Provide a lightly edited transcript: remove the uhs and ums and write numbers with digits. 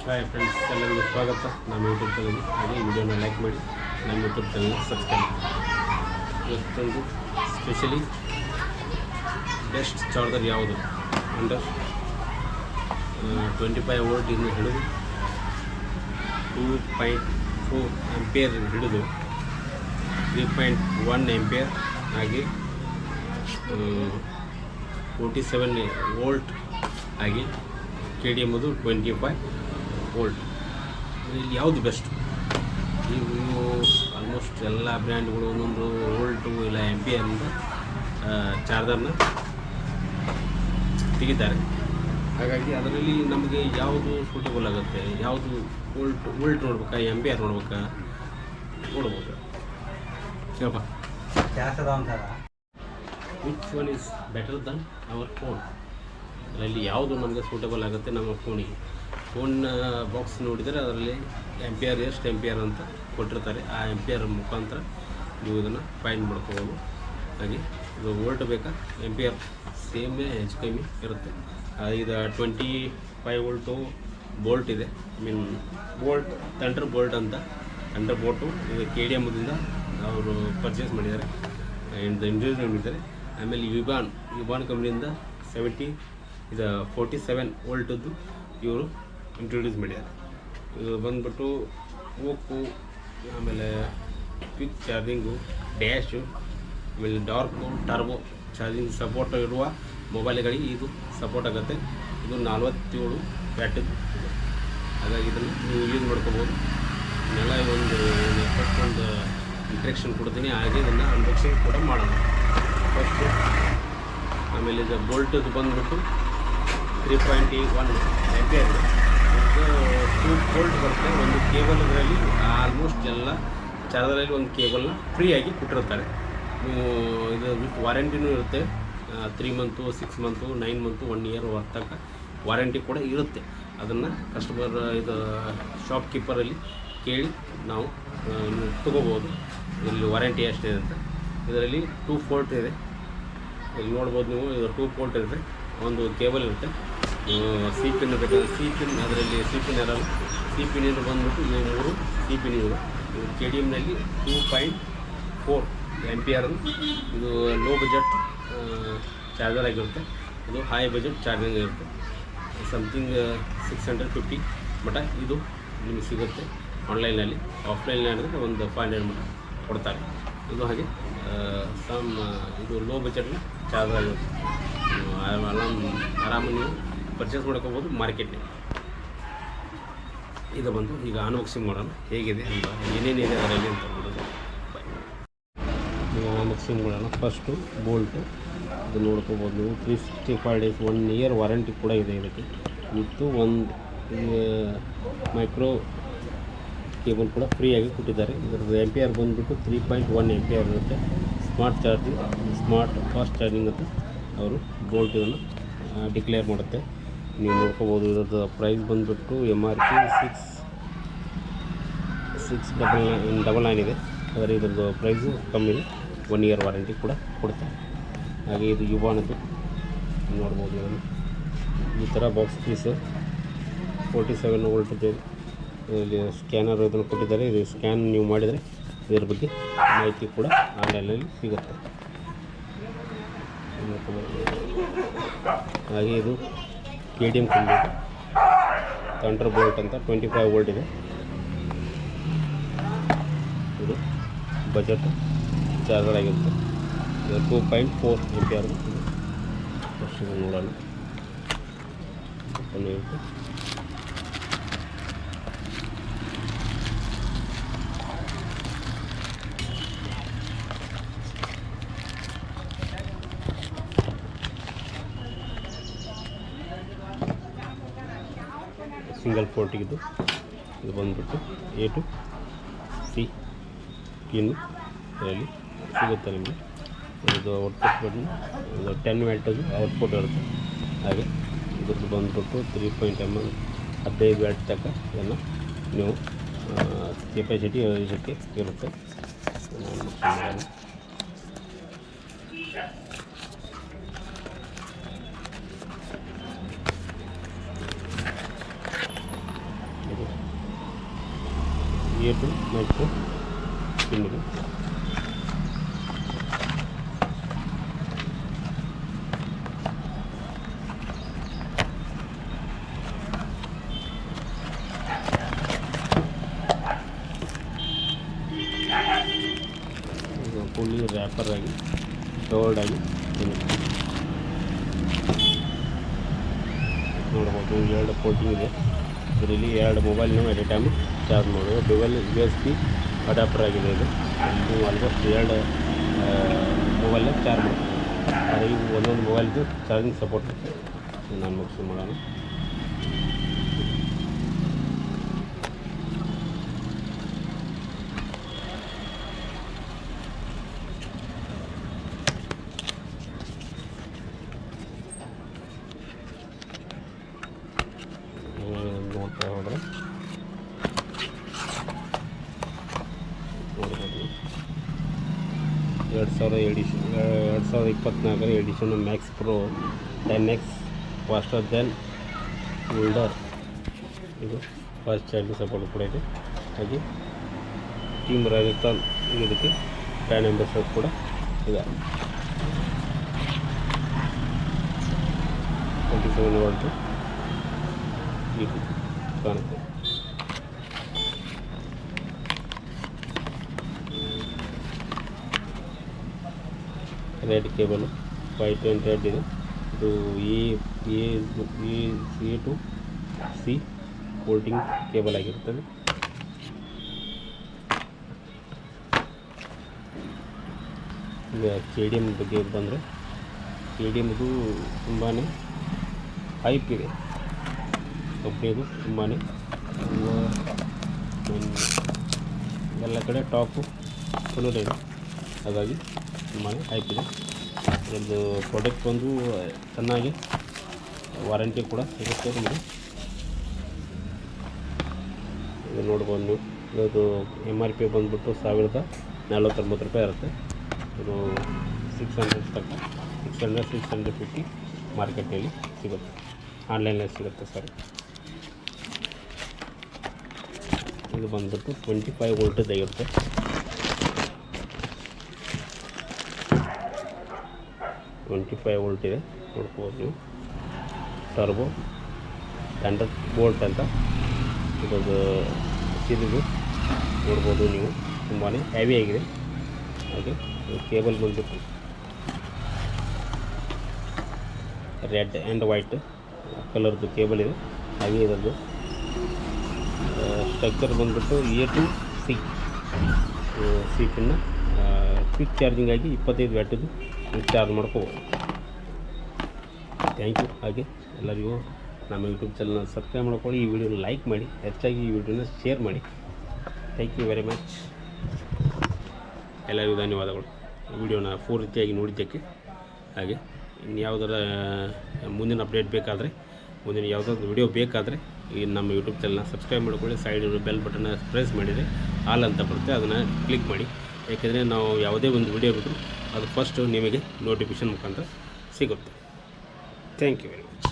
Hi friends, ಎಲ್ಲರಿಗೂ ಸ್ವಾಗತ. ನಮ್ಮ ಯೂಟ್ಯೂಬ್ ಚಾನಲ್ಗೆ ಹಾಗೆ ಈ ವಿಡಿಯೋನ ಲೈಕ್ ಮಾಡಿ ನಮ್ಮ ಯೂಟ್ಯೂಬ್ ಚಾನಲ್ಗೆ ಸಬ್ಸ್ಕ್ರೈಬ್ ಮಾಡಿ. ಇವತ್ತೊಂದು ಸ್ಪೆಷಲಿ ಬೆಸ್ಟ್ ಚಾರ್ಜರ್ ಯಾವುದು ಅಂಡರ್ 25 ವೋಲ್ಟ್ ಇಂದ ಹಿಡಿದು 2.4 ಆಂಪಿಯರ್ ಹಿಡಿದು 3.1 ಆಂಪಿಯರ್ ಹಾಗೆ 47 ವೋಲ್ಟ್ ಹಾಗೆ KDM 25 ವೋಲ್ಟ್. ಇಲ್ಲಿ ಯಾವುದು ಬೆಸ್ಟ್? ನೀವು ಆಲ್ಮೋಸ್ಟ್ ಎಲ್ಲ ಬ್ರ್ಯಾಂಡ್ಗಳು ಒಂದೊಂದು ವೋಲ್ಟು ಇಲ್ಲ ಆಂಪಿಯರಿಂದ ಚಾರ್ಜರ್ನ ತೆಗಿತಾರೆ. ಹಾಗಾಗಿ ಅದರಲ್ಲಿ ನಮಗೆ ಯಾವುದು ಸೂಟೇಬಲ್ ಆಗುತ್ತೆ, ಯಾವುದು ವೋಲ್ಟ್ ನೋಡ್ಬೇಕಾ ಆಂಪಿಯರ್ ನೋಡ್ಬೇಕಾ ನೋಡ್ಬೋದು. ಹೇಳಪ್ಪ, which one is better than our phone? ಅದರಲ್ಲಿ ಯಾವುದು ನಮಗೆ ಸೂಟೇಬಲ್ ಆಗುತ್ತೆ ನಮ್ಮ ಫೋನಿಗೆ. ಫೋನ್ ಬಾಕ್ಸ್ ನೋಡಿದರೆ ಅದರಲ್ಲಿ ಆಂಪಿಯರ್ ಎಷ್ಟು ಆಂಪಿಯರ್ ಅಂತ ಕೊಟ್ಟಿರ್ತಾರೆ. ಆ ಆಂಪಿಯರ್ ಮುಖಾಂತರ ನೀವು ಇದನ್ನು ಫೈಂಡ್ ಮಾಡ್ಕೋಬೋದು. ಹಾಗೆ ಇದು ವೋಲ್ಟ್ ಬೇಕಾ ಆಂಪಿಯರ್ ಸೇಮೇ ಹೆಚ್ಚು ಕಮ್ಮಿ ಇರುತ್ತೆ. ಇದು 25 ವೋಲ್ಟು ಬೋಲ್ಟ್ ಇದೆ, ಬೋಲ್ಟ್ ಥಂಡರ್ ಬೋಲ್ಟ್ ಅಂತ. ಥಂಡರ್ ಬೋಲ್ಟು ಇದು KDM ಅವರು ಪರ್ಚೇಸ್ ಮಾಡಿದ್ದಾರೆ, ಇಂಟ್ರೊಡ್ಯೂಸ್ ಮಾಡಿದ್ದಾರೆ. ಆಮೇಲೆ ಯುಬಾನ್ ಕಂಪ್ನಿಯಿಂದ 47 ವೋಲ್ಟದ್ದು ಇವರು ಇಂಟ್ರೊಡ್ಯೂಸ್ ಮಾಡಿದ್ದಾರೆ. ಇದು ಬಂದ್ಬಿಟ್ಟು ಓಪೋ, ಆಮೇಲೆ ಕ್ವಿಕ್ ಚಾರ್ಜಿಂಗು, ಡ್ಯಾಶು, ಆಮೇಲೆ ಡಾರ್ಕು, ಟರ್ಬೋ ಚಾರ್ಜಿಂಗ್ ಸಪೋರ್ಟ್ ಇರುವ ಮೊಬೈಲ್ಗಳಿಗೆ ಇದು ಸಪೋರ್ಟ್ ಆಗುತ್ತೆ. ಇದು 47 ವ್ಯಾಟಿದ್ದು. ಹಾಗಾಗಿ ಇದನ್ನು ನೀವು ಯೂಸ್ ಮಾಡ್ಕೋಬೋದು. ಇದನ್ನೆಲ್ಲ ಒಂದು ಇಂಟ್ರೆಕ್ಷನ್ ಕೊಡ್ತೀನಿ, ಹಾಗೆ ಇದನ್ನು ಅನ್ಬಾಕ್ಸಿಂಗ್ ಕೂಡ ಮಾಡೋಣ ಫಸ್ಟು. ಆಮೇಲೆ ಇದು ಬೋಲ್ಟದ್ದು ಬಂದ್ಬಿಟ್ಟು 3.1 ಆಂಪಿಯರ್ ಇದೆ. ಇದು 2 ವೋಲ್ಟ್ ಬರುತ್ತೆ. ಒಂದು ಕೇಬಲ್ ಇದರಲ್ಲಿ ಆಲ್ಮೋಸ್ಟ್ ಎಲ್ಲ ಚಾರ್ಜರಲ್ಲಿ ಒಂದು ಕೇಬಲ್ನ ಫ್ರೀಯಾಗಿ ಕೊಟ್ಟಿರ್ತಾರೆ. ಇದು ವಿತ್ ವಾರಂಟಿನೂ ಇರುತ್ತೆ. 3 ಮಂತು, 6 ಮಂತು, 9 ಮಂತು, 1 ಇಯರ್ ತನಕ ವಾರಂಟಿ ಕೂಡ ಇರುತ್ತೆ. ಅದನ್ನು ಕಸ್ಟಮರ್ ಇದು ಶಾಪ್ಕೀಪರಲ್ಲಿ ಕೇಳಿ ನಾವು ತಗೋಬೋದು. ಇಲ್ಲಿ ವಾರಂಟಿ ಎಷ್ಟಿದೆ ಅಂತ. ಇದರಲ್ಲಿ 2 ವೋಲ್ಟ್ ಇದೆ. ಇಲ್ಲಿ ನೋಡ್ಬೋದು ನೀವು, ಇದು 2 ವೋಲ್ಟ್ ಇರುತ್ತೆ. ಒಂದು ಕೇಬಲ್ ಇರುತ್ತೆ. ಸಿ ಪಿನ್ ಬೇಕಾದ್ರೆ ಸಿ ಪಿನ್, ಅದರಲ್ಲಿ ಸಿ ಪಿನ್ ಇರಲ್ಲ. ಸಿ ಪಿನ್ ಬಂದ್ಬಿಟ್ಟು ಇವು 3 ಸಿ ಪಿನ್ ಇವೆ. ಇದು KDMನಲ್ಲಿ 2.4 ಆಂಪಿಯರ್. ಇದು ಲೋ ಬಜೆಟ್ ಚಾರ್ಜರ್ ಆಗಿರುತ್ತೆ. ಇದು ಹೈ ಬಜೆಟ್ ಚಾರ್ಜಿಂಗ್ ಇರುತ್ತೆ. ಸಮಥಿಂಗ್ 650 ಮಟ ಇದು ನಿಮಗೆ ಸಿಗುತ್ತೆ ಆನ್ಲೈನಲ್ಲಿ. ಆಫ್ಲೈನಲ್ಲಿ ಅಂದರೆ ಒಂದು 500 ಮಟ ಕೊಡ್ತಾರೆ. ಇದು ಹಾಗೆ ಇದು ಲೋ ಬಜೆಟ್ನ ಚಾರ್ಜರ್ ಆಗಿರುತ್ತೆ. ಆರಾಮಾಗಿ ನೀವು ಪರ್ಚೇಸ್ ಮಾಡ್ಕೋಬೋದು ಮಾರ್ಕೆಟ್ನಾಗ. ಇದು ಬಂದು ಈಗ ಅನ್ಬಾಕ್ಸಿಂಗ್ ಮಾಡೋಣ ಹೇಗಿದೆ ಅಂತ, ಏನೇನಿದೆ ಅದರಲ್ಲಿ ಅಂತ ನೋಡೋದು. ನೀವು ಅನ್ಬಾಕ್ಸಿಂಗ್ ಮಾಡೋಣ. ಫಸ್ಟು ಬೋಲ್ಟು ಇದು ನೋಡ್ಕೋಬೋದು ನೀವು. 365 ಡೇಸ್ 1 ಇಯರ್ ವಾರಂಟಿ ಕೂಡ ಇದೆ ಇದಕ್ಕೆ. ಮತ್ತು ಒಂದು ಮೈಕ್ರೋ ಕೇಬಲ್ ಕೂಡ ಫ್ರೀಯಾಗಿ ಕೊಟ್ಟಿದ್ದಾರೆ. ಇದರದ್ದು ಆಂಪಿಯರ್ ಬಂದುಬಿಟ್ಟು 3.1 ಆಂಪಿಯರ್ ಇರುತ್ತೆ. Smart charging, smart fast charging ಅಂತ ಅವರು ಬೋಲ್ಟ್ ಇದನ್ನು ಡಿಕ್ಲೇರ್ ಮಾಡುತ್ತೆ. ನೀವು ನೋಡ್ಕೋಬೋದು. ಇದರದ್ದು ಪ್ರೈಸ್ ಬಂದುಬಿಟ್ಟು MRP 699 ಇದೆ. ಆದರೆ ಇದರದ್ದು ಪ್ರೈಸು ಕಮ್ಮಿ ಇದೆ. 1 ಇಯರ್ ವಾರಂಟಿ ಕೂಡ ಕೊಡ್ತಾರೆ. ಹಾಗೆ ಇದು ಯುಬಾನದ್ದು ನೋಡ್ಬೋದು. ಇದನ್ನು ಈ ಥರ ಬಾಕ್ಸ್ ಪೀಸು 47 ವೋಲ್ಟ್ ಇದೆ. ಇದರಲ್ಲಿ ಸ್ಕ್ಯಾನರ್ ಇದನ್ನು ಕೊಟ್ಟಿದ್ದಾರೆ. ಇದು ಸ್ಕ್ಯಾನ್ ನೀವು ಮಾಡಿದರೆ ಇದರ ಬಗ್ಗೆ ಮಾಹಿತಿ ಕೂಡ ಆನ್ಲೈನಲ್ಲಿ ಸಿಗುತ್ತೆ. ಹಾಗೆ ಇದು KDM ಕಂಪ್ನಿ ಥಂಡರ್ ಬೋಲ್ಟ್ ಅಂತ 25 ವೋಲ್ಟ್ ಇದೆ. ಇದು ಬಜೆಟ್ ಚಾರ್ಜರ್ ಆಗಿರುತ್ತೆ. ಇದು 2.4 ಆಂಪಿಯರ್. ಫಸ್ಟ್ ನೋಡೋಣ. ಸಿಂಗಲ್ ಪೋರ್ಟಿಗಿದ್ದು ಇದು ಬಂದುಬಿಟ್ಟು A to C ಪಿನ್ ಇದರಲ್ಲಿ ಸಿಗುತ್ತೆ ನಿಮಗೆ. ಇದು ಔಟ್ಪುಟ್ ಬಟನ್, ಇದು 10 ವ್ಯಾಟದು ಔಟ್ಪುಟ್ ಇರುತ್ತೆ. ಹಾಗೆ ಇದ್ರದ್ದು ಬಂದುಬಿಟ್ಟು 3.15 ವ್ಯಾಟ್ ತನಕ ಇದನ್ನು ನೀವು ಕೆಪಾಸಿಟಿ ಇದಕ್ಕೆ ಇರುತ್ತೆ. A2 micro pin ಇದೆ. ಫುಲ್ಲಿ ರ್ಯಾಪರ್ ಆಗಿ ಕವರ್ಡ್ ಆಗಿ ನೋಡ್ಬೋದು. 2 ಪೋರ್ಟಿಂಗ್ ಇದೆ. ಇದರಲ್ಲಿ 2 ಮೊಬೈಲ್ನ ಎಟ್ ಎ ಟೈಮ್ ಚಾರ್ಜ್ ಮಾಡೋದು. ಡ್ಯುವೆಲ್ USB ಅಡಾಪ್ಟರ್ ಆಗಿದೆ ಇದು. ನೀವು ಆಲ್ಮೋಸ್ಟ್ 2 ಮೊಬೈಲ್ನ ಚಾರ್ಜ್ ಮಾಡ್ತೀವಿ. ಆದರೆ ಈಗ ಒಂದೊಂದು ಮೊಬೈಲ್ದು ಚಾರ್ಜಿಂಗ್ ಸಪೋರ್ಟ್ ಇರುತ್ತೆ. ನಾನು ಮುಗಿಸಿ ಮಾಡೋಣ. ನೋಡ್ತಾ ಹೋದರೆ ನೋಡ್ಬೋದು 2024 edition max pro 10x faster than holder. ಇದು ಫಾಸ್ಟ್ ಚಾರ್ಜಿಂಗ್ ಸಪೋರ್ಟ್ ಕೂಡ ಇದೆ. ಹಾಗೆ ಟೀಮ್ ರಾಜಸ್ಥಾನ್ ಇದಕ್ಕೆ ಬ್ರ್ಯಾಂಡ್ ಅಂಬಾಸಿಡರ್ ಕೂಡ ಇದೆ. 27 ವೋಲ್ಟ್ ಇದು ಕಾಣುತ್ತೆ. ರೆಡ್ ಕೇಬಲ್ 510 ರೆಡ್ ಇದೆ. ಇದು A to C porting cable ಆಗಿರುತ್ತದೆ. ಈಗ KDM ಬಗ್ಗೆ ಬಂದರೆ KDMದು ತುಂಬಾ ಹೈಪ್ ಇದೆ. ಕಂಪ್ನಿದು ತುಂಬಾ ಎಲ್ಲ ಕಡೆ ಟಾಪು ಕನ್ನಡ ಇದೆ. ಹಾಗಾಗಿ ತುಂಬಾ ಹೈಪ್ ಇದೆ. ಇದರದ್ದು ಪ್ರಾಡಕ್ಟ್ ಬಂದು ಚೆನ್ನಾಗಿ ವಾರಂಟಿ ಕೂಡ ಸಿಗುತ್ತೆ ನಿಮಗೆ. ಇದು ನೋಡ್ಬೋದು ನೀವು. ಇದು MRP ಬಂದುಬಿಟ್ಟು 1049 ರೂಪಾಯಿ ಇರುತ್ತೆ. ಇದು 600 ತನಕ 650 ಮಾರ್ಕೆಟ್ನಲ್ಲಿ ಸಿಗುತ್ತೆ, ಆನ್ಲೈನಲ್ಲಿ ಸಿಗುತ್ತೆ. ಸರಿ, ಇದು ಬಂದುಬಿಟ್ಟು 25 ವೋಲ್ಟೇಜಾಗಿರುತ್ತೆ. ವೋಲ್ಟ್ ಇದೆ ನೋಡ್ಬೋದು ನೀವು. ಟರ್ಬೋ ಥಂಡರ್ ಬೋಲ್ಟ್ ಅಂತ ಇದೊಂದು ಇದು ನೋಡ್ಬೋದು ನೀವು. ತುಂಬಾ ಹೆವಿ ಆಗಿದೆ. ಹಾಗೆ ಕೇಬಲ್ ಬಂದುಬಿಟ್ಟು ರೆಡ್ ಆ್ಯಂಡ್ ವೈಟ್ ಕಲರ್ದು ಕೇಬಲ್ ಇದೆ. ಹಾಗೆ ಇದರದ್ದು ಸ್ಟ್ರಕ್ಚರ್ ಬಂದುಬಿಟ್ಟು A to C ಪಿನ್ನ ಕ್ವಿಕ್ ಚಾರ್ಜಿಂಗ್ ಆಗಿ 25 ವ್ಯಾಟದು ಚಾರ್ಜ್ ಮಾಡ್ಕೋಬೋದು. Thank you. ಹಾಗೆ ಎಲ್ಲರಿಗೂ ನಮ್ಮ ಯೂಟ್ಯೂಬ್ ಚಾನಲ್ನ ಸಬ್ಸ್ಕ್ರೈಬ್ ಮಾಡ್ಕೊಳ್ಳಿ. ಈ ವಿಡಿಯೋನ ಲೈಕ್ ಮಾಡಿ, ಹೆಚ್ಚಾಗಿ ಈ ವಿಡಿಯೋನ ಶೇರ್ ಮಾಡಿ. Thank you very much. ಎಲ್ಲರಿಗೂ ಧನ್ಯವಾದಗಳು ವಿಡಿಯೋನ ಪೂರ್ತಿಯಾಗಿ ನೋಡಿದ್ದಕ್ಕೆ. ಹಾಗೆ ಇನ್ಯಾವುದರ ಮುಂದಿನ ಅಪ್ಡೇಟ್ ಬೇಕಾದರೆ, ಮುಂದಿನ ಯಾವುದಾದ್ರು ವಿಡಿಯೋ ಬೇಕಾದರೆ ಈ ನಮ್ಮ ಯೂಟ್ಯೂಬ್ ಚಾನಲ್ನ ಸಬ್ಸ್ಕ್ರೈಬ್ ಮಾಡ್ಕೊಳ್ಳಿ. ಸೈಡ್ ಬೆಲ್ ಬಟನ್ನ ಪ್ರೆಸ್ ಮಾಡಿದರೆ ಆಲ್ ಅಂತ ಬರುತ್ತೆ, ಅದನ್ನು ಕ್ಲಿಕ್ ಮಾಡಿ. ಯಾಕೆಂದರೆ ನಾವು ಯಾವುದೇ ಒಂದು ವಿಡಿಯೋ ಬಿಟ್ಟರು ಅದು ಫಸ್ಟು ನಿಮಗೆ ನೋಟಿಫಿಕೇಷನ್ ಮುಖಾಂತರ ಸಿಗುತ್ತೆ. Thank you very much.